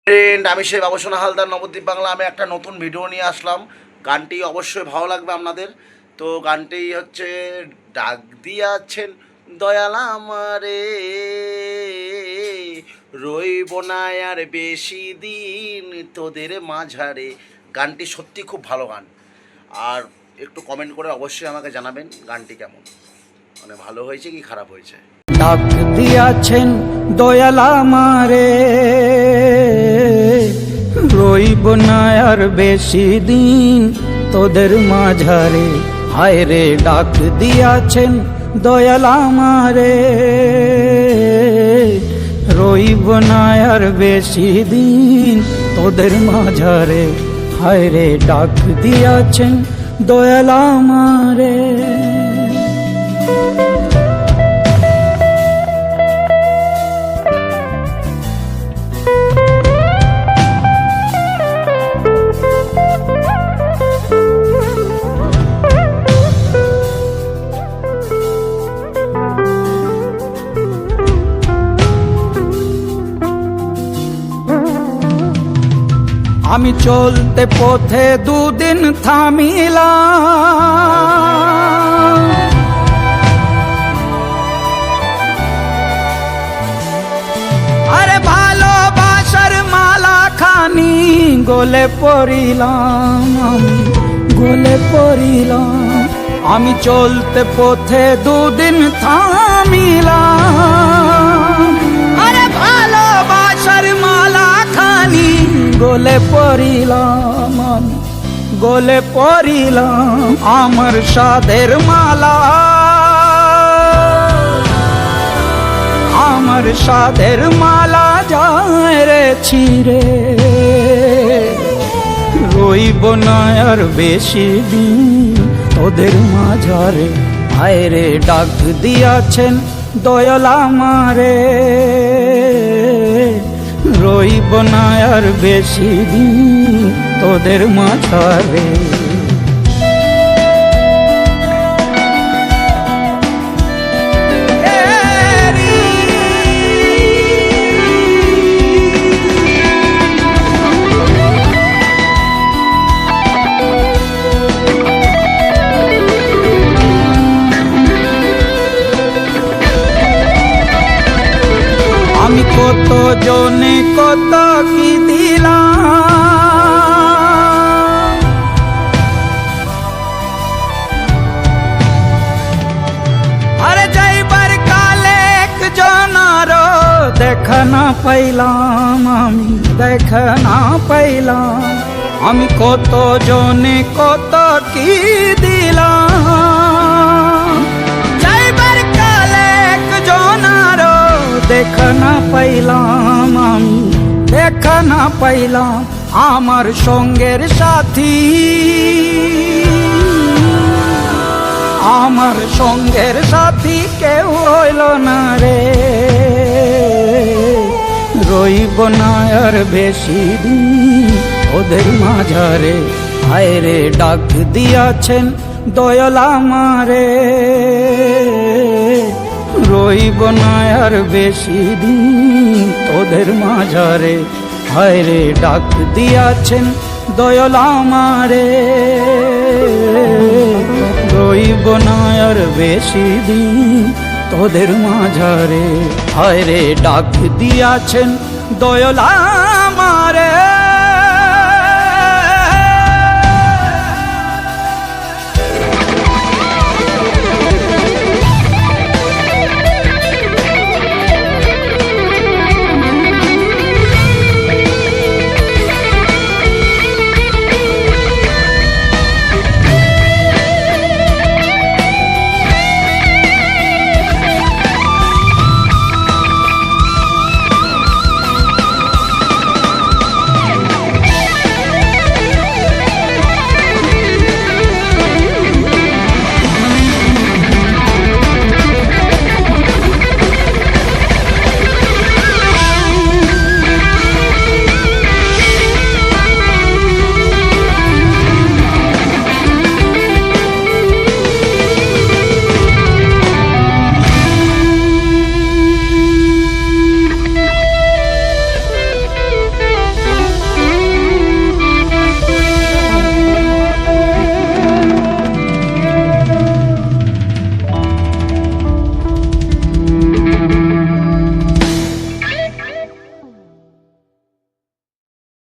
Friend, আমি সেই বাবুসোনা হালদার নবদ্বীপ বাংলা। আমি একটা নতুন ভিডিও নিয়ে আসলাম। গানটি অবশ্যই ভালো লাগবে আপনাদের। তো গানটি হচ্ছে ডাক দিয়াছেন দয়াল আমারে, রইব না আর বেশি দিন তোদের মাঝারে। গানটি সত্যি খুব ভালো গান। আর একটু কমেন্ট করে অবশ্যই আমাকে জানাবেন গানটি কেমন, মানে ভালো হয়েছে কি খারাপ হয়েছে। ডাক দিয়াছেন দয়াল আমারে, রইব না আর বেশি দিন তোদের মাঝারে। হায় রে ডাক দিয়াছেন দয়াল আমারে, রইব না আর বেশি দিন তোদের মাঝারে। হায় রে ডাক দিয়াছেন দয়াল আমারে। আমি চলতে পথে দুদিন থামিলাম, আরে ভালোবাসার মালা খানি গলে পড়িলাম, আমি গলে পড়িলাম। আমি চলতে পথে দুদিন থামিলাম, আরে ভালোবাসার মালা খানি গলে পড়িলাম, আমি গলে পড়িলাম। আমার সাধের মালা, আমার সাধের মালা যায় রে ছিঁড়ে, রইব না আর বেশি দিন তোদের মাঝারে। হায় রে ডাক দিয়াছেন দয়াল আমারে, রইব না আর বেশি দিন তোদের মাঝারে। আমি কত জনে কত কি দিলাম, আরে যাইবার কালে একজনার দেখা না পাইলাম, আমি দেখা না পাইলাম। আমি কত জনে কত কি দিলাম, যাইবার কালে একজনার দেখা না পাইলাম, আমি দেখা না পাইলাম। আমার সঙ্গের সাথী, আমার সঙ্গের সাথী কেউ হইল না রে, রইব না আর বেশি দিন ওদের মাঝারে। হায় রে ডাক দিয়াছেন দয়াল আমারে, রইব না আর বেশি দিন তোদের মাঝারে। হায় রে ডাক দিয়াছেন দয়াল আমারে, রইব না আর বেশি দিন তোদের মাঝারে। হায় রে ডাক দিয়াছেন দয়াল